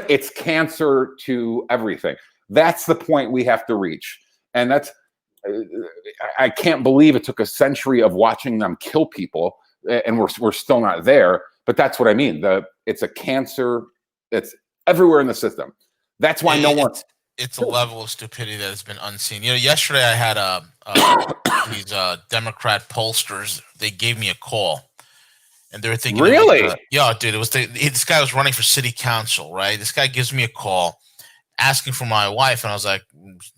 [SPEAKER 2] It's cancer to everything. That's the point we have to reach. And I can't believe it took a century of watching them kill people, and we're still not there. But that's what I mean. It's a cancer that's everywhere in the system. That's why
[SPEAKER 1] it's a level of stupidity that has been unseen. You know, yesterday I had these Democrat pollsters. They gave me a call, and they were thinking,
[SPEAKER 2] really?
[SPEAKER 1] Yeah, dude. It was this guy was running for city council, right? This guy gives me a call, asking for my wife, and I was like,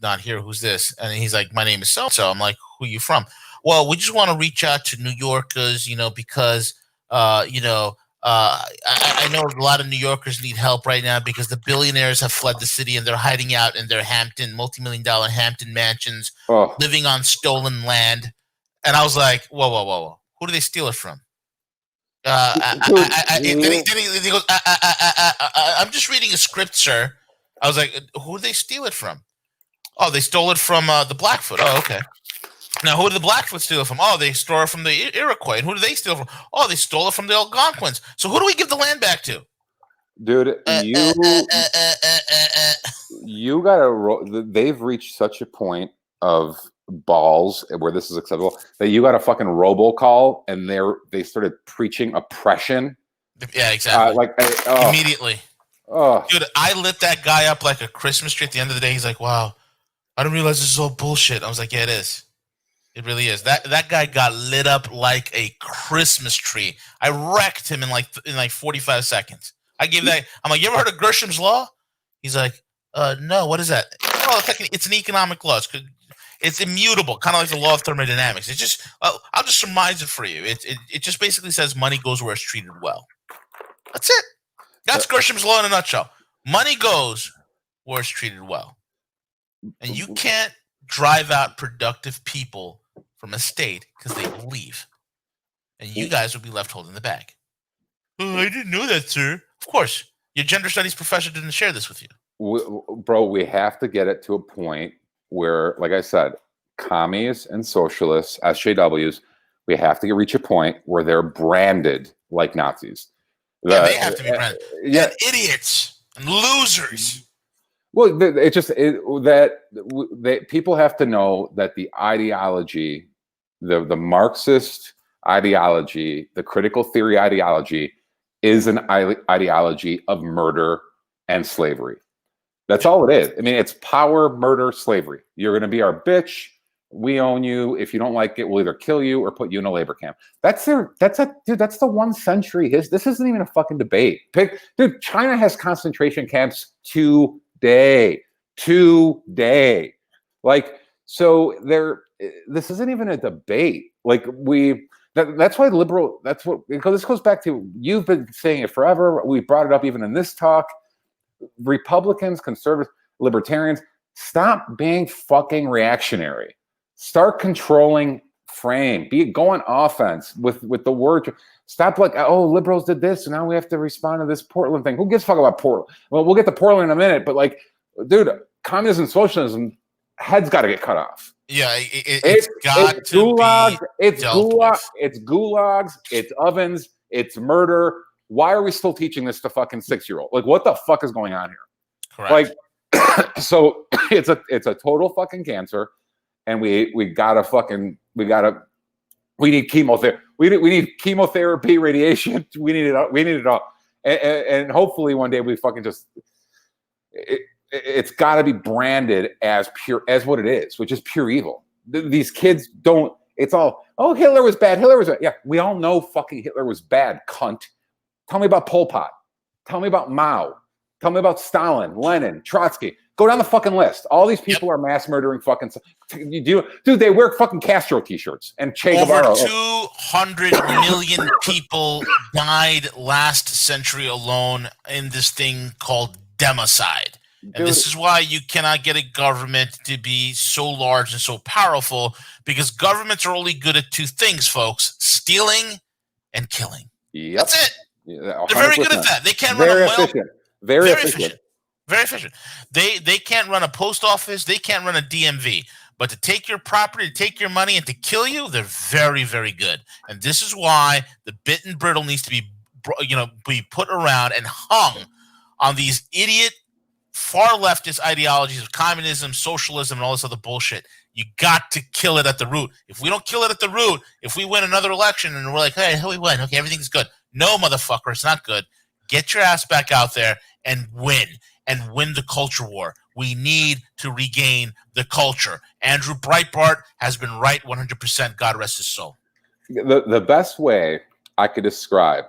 [SPEAKER 1] not here. Who's this? And he's like, my name is so-and-so. I'm like, who are you from? Well, we just want to reach out to New Yorkers, because, I know a lot of New Yorkers need help right now because the billionaires have fled the city and they're hiding out in their multi-million-dollar Hampton mansions, living on stolen land. And I was like, whoa. Who do they steal it from? Then he goes, I'm just reading a script, sir. I was like, who did they steal it from? Oh, they stole it from the Blackfoot. Oh, okay. Now, who did the Blackfoot steal it from? Oh, they stole it from the Iroquois. And who did they steal from? Oh, they stole it from the Algonquins. So who do we give the land back to?
[SPEAKER 2] Dude, you gotta. They've reached such a point of balls where this is acceptable that you got a fucking robocall, and they started preaching oppression.
[SPEAKER 1] Yeah, exactly. Immediately.
[SPEAKER 2] Oh,
[SPEAKER 1] dude, I lit that guy up like a Christmas tree. At the end of the day, he's like, "Wow, I didn't realize this is all bullshit." I was like, "Yeah, it is. It really is." That guy got lit up like a Christmas tree. I wrecked him in like 45 seconds. I'm like, "You ever heard of Gresham's law?" He's like, "No, what is that?" Oh, it's an economic law. It's immutable, kind of like the law of thermodynamics. It's just, I'll just surmise it for you. It just basically says money goes where it's treated well. That's it. That's Gresham's law in a nutshell. Money goes where it's treated well. And you can't drive out productive people from a state because they will leave. And you guys will be left holding the bag. Oh, I didn't know that, sir. Of course. Your gender studies professor didn't share this with you.
[SPEAKER 2] Bro, we have to get it to a point where, like I said, commies and socialists, SJWs, we have to reach a point where they're branded like Nazis.
[SPEAKER 1] They have to be branded. Yeah. And idiots and losers.
[SPEAKER 2] Well, people have to know that the ideology, the Marxist ideology, the critical theory ideology is an ideology of murder and slavery. That's all it is. I mean, it's power, murder, slavery. You're going to be our bitch. We own you. If you don't like it, we'll either kill you or put you in a labor camp. That's the 1 century. This isn't even a fucking debate. Dude, China has concentration camps today. Like, so this isn't even a debate. Like that's why because this goes back to, you've been saying it forever. We brought it up even in this talk. Republicans, conservatives, libertarians, stop being fucking reactionary. Start controlling frame. Go on offense with the word. Stop like, oh, liberals did this, so now we have to respond to this Portland thing. Who gives a fuck about Portland? Well, we'll get to Portland in a minute, but like, dude, communism, socialism, head's got to get cut off.
[SPEAKER 1] Yeah, it's gulags,
[SPEAKER 2] it's gulags, it's ovens, it's murder. Why are we still teaching this to fucking 6-year-old? Like, what the fuck is going on here?
[SPEAKER 1] Correct.
[SPEAKER 2] Like, so it's a total fucking cancer, and we need chemotherapy. We need chemotherapy, radiation. We need it all. And hopefully one day we fucking just it's got to be branded as what it is, which is pure evil. These kids don't. It's all, oh, Hitler was bad. Hitler was bad. Yeah, we all know fucking Hitler was bad, cunt. Tell me about Pol Pot. Tell me about Mao. Tell me about Stalin, Lenin, Trotsky. Go down the fucking list. All these people are mass murdering fucking. Dude, they wear fucking Castro t-shirts and Che Guevara.
[SPEAKER 1] Over 200 million people died last century alone in this thing called democide. And
[SPEAKER 2] Dude,
[SPEAKER 1] this is why you cannot get a government to be so large and so powerful, because governments are only good at two things, folks: stealing and killing.
[SPEAKER 2] Yep.
[SPEAKER 1] That's it.
[SPEAKER 2] Yeah,
[SPEAKER 1] they're very good at that. They can't run a well. Very efficient. Very efficient. They can't run a post office. They can't run a DMV. But to take your property, to take your money, and to kill you, they're very, very good. And this is why the bit and brittle needs to be put around and hung on these idiot far leftist ideologies of communism, socialism, and all this other bullshit. You got to kill it at the root. If we don't kill it at the root, if we win another election and we're like, hey, we win, okay, everything's good. No, motherfucker, it's not good. Get your ass back out there and win the culture war. We need to regain the culture. Andrew Breitbart has been right 100%. God rest his soul.
[SPEAKER 2] The best way I could describe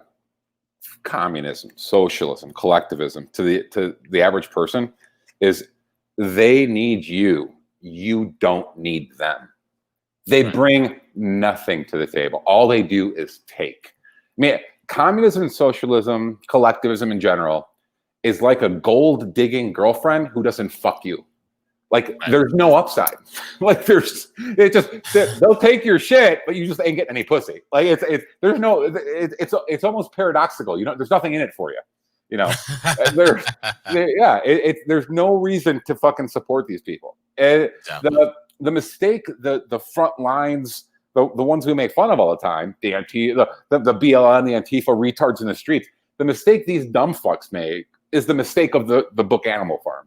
[SPEAKER 2] communism, socialism, collectivism to the average person is they need you. You don't need them. They bring nothing to the table. All they do is take. I mean, communism and socialism, collectivism in general, is like a gold-digging girlfriend who doesn't fuck you. Like, there's no upside. Like, they'll take your shit, but you just ain't getting any pussy. Like, it's almost paradoxical. There's nothing in it for you. There's no reason to fucking support these people. The mistake, the front lines, the ones we make fun of all the time, the BLM, the Antifa retards in the streets, the mistake these dumb fucks make is the mistake of the book Animal Farm.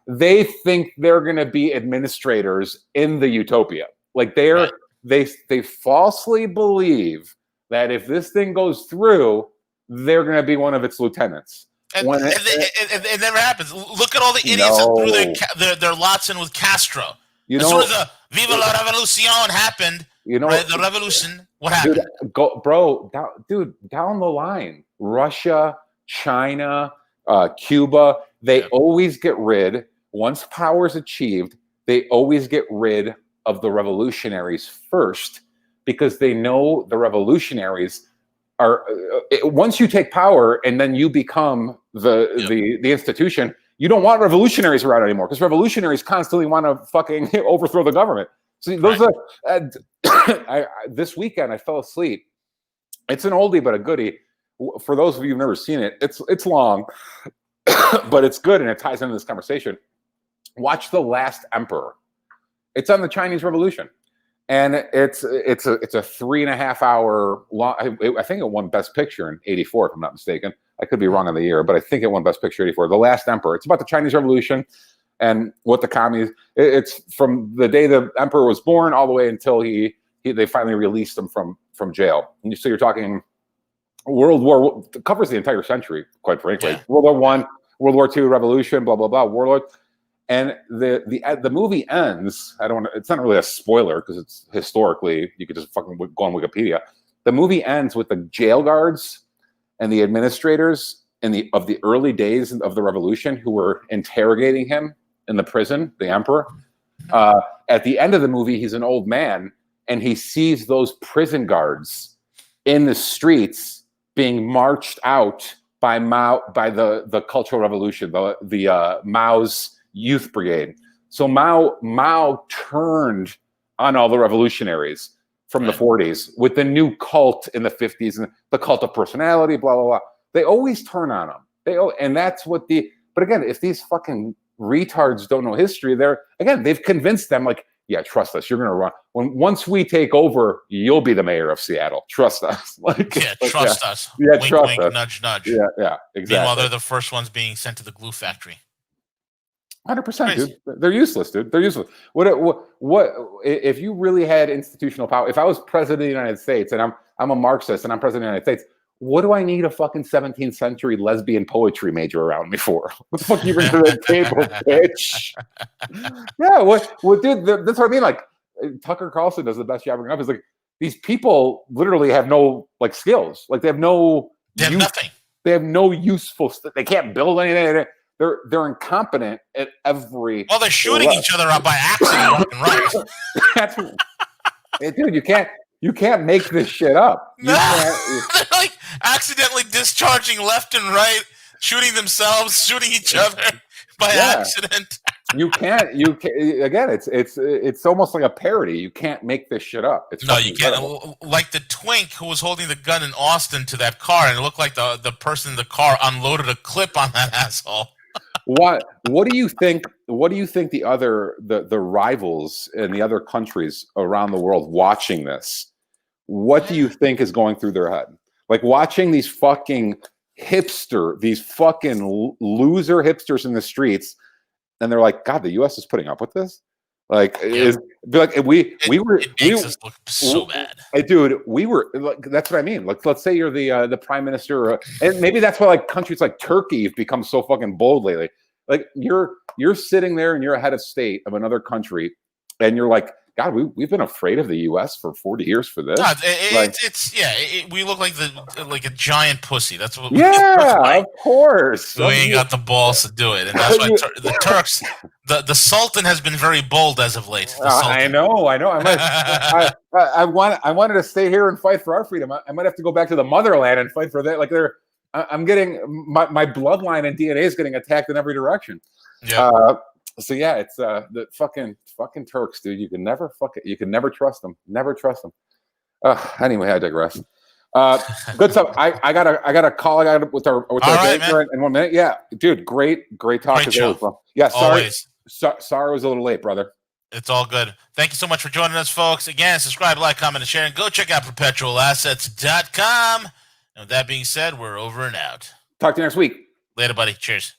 [SPEAKER 2] They think they're going to be administrators in the utopia. Like they falsely believe that if this thing goes through, they're going to be one of its lieutenants.
[SPEAKER 1] It never happens. Look at all the idiots that threw their lots in with Castro. As soon as the Viva la Revolucion happened, the revolution, what happened?
[SPEAKER 2] Down the line, Russia, China, Cuba, they always get rid, once power is achieved, they always get rid of the revolutionaries first, because they know the revolutionaries are, once you take power and then you become the institution, you don't want revolutionaries around anymore, because revolutionaries constantly want to fucking overthrow the government. So those are, this weekend I fell asleep. It's an oldie but a goodie. For those of you who've never seen it, it's long, but it's good and it ties into this conversation. Watch The Last Emperor. It's on the Chinese Revolution, and it's a 3.5 hour long. I think it won Best Picture in '84, if I'm not mistaken. I could be wrong on the year, but I think it won Best Picture '84. The Last Emperor. It's about the Chinese Revolution and what the communists. It's from the day the emperor was born all the way until they finally released him from jail. And so you're talking World War, covers the entire century, quite frankly. Yeah. World War I, World War II, Revolution, blah blah blah, warlord. And the movie ends. It's not really a spoiler because it's historically, you could just fucking go on Wikipedia. The movie ends with the jail guards and the administrators of the early days of the revolution who were interrogating him in the prison, the emperor. At the end of the movie, he's an old man and he sees those prison guards in the streets being marched out by the Cultural Revolution, the Mao's Youth Brigade. So Mao turned on all the revolutionaries from the 40s with the new cult in the 50s and the cult of personality, blah blah blah. They always turn on them. And that's what but again, if these fucking retards don't know history, they've convinced them, like, yeah, trust us, you're gonna run. Once we take over, you'll be the mayor of Seattle. Trust us.
[SPEAKER 1] Trust us.
[SPEAKER 2] Yeah,
[SPEAKER 1] wink,
[SPEAKER 2] trust
[SPEAKER 1] wink,
[SPEAKER 2] us.
[SPEAKER 1] Nudge, nudge.
[SPEAKER 2] Yeah, exactly.
[SPEAKER 1] Meanwhile, they're the first ones being sent to the glue factory.
[SPEAKER 2] 100%, dude. They're useless, dude. They're useless. What if you really had institutional power? If I was president of the United States and I'm a Marxist and I'm president of the United States, what do I need a fucking 17th century lesbian poetry major around me for? What the fuck you bring to the table, bitch? Yeah, what, dude? That's what I mean. Like, Tucker Carlson does the best job bringing up. Is like these people literally have no like skills. Like they have
[SPEAKER 1] nothing.
[SPEAKER 2] They have no useful. They can't build anything. They're incompetent at every.
[SPEAKER 1] Well, they're shooting each other up by accident, right?
[SPEAKER 2] That's, dude, you can't make this shit up.
[SPEAKER 1] They're like accidentally discharging left and right, shooting themselves, shooting each other by accident.
[SPEAKER 2] You can't. Again, it's almost like a parody. You can't make this shit up.
[SPEAKER 1] No, you can't. Like the twink who was holding the gun in Austin to that car, and it looked like the person in the car unloaded a clip on that asshole.
[SPEAKER 2] What do you think? What do you think the rivals in the other countries around the world watching this? What do you think is going through their head? Like watching these fucking these fucking loser hipsters in the streets. And they're like, God, the U.S. is putting up with this. Like, we were.
[SPEAKER 1] It makes us look so bad,
[SPEAKER 2] dude. We were. Like, that's what I mean. Like, let's say you're the prime minister, and maybe that's why like countries like Turkey have become so fucking bold lately. Like, you're sitting there and you're a head of state of another country, and you're like, God, we've been afraid of the U.S. for 40 years for this.
[SPEAKER 1] God, we look like a giant pussy. That's what.
[SPEAKER 2] Of course.
[SPEAKER 1] We ain't got the balls to do it, and that's why the Turks, the Sultan has been very bold as of late.
[SPEAKER 2] I know. I wanted to stay here and fight for our freedom. I might have to go back to the motherland and fight for that. Like I'm getting my bloodline and DNA is getting attacked in every direction.
[SPEAKER 1] Yeah.
[SPEAKER 2] So yeah, it's the fucking Turks, dude. You can never trust them. Never trust them. Anyway, I digress. Good stuff. I got a call. I got with our director in 1 minute. Yeah, dude. Great talk.
[SPEAKER 1] Great show.
[SPEAKER 2] Well. Yeah. Sorry it was a little late, brother.
[SPEAKER 1] It's all good. Thank you so much for joining us, folks. Again, subscribe, like, comment, and share, and go check out perpetualassets.com. And with that being said, we're over and out.
[SPEAKER 2] Talk to you next week.
[SPEAKER 1] Later, buddy. Cheers.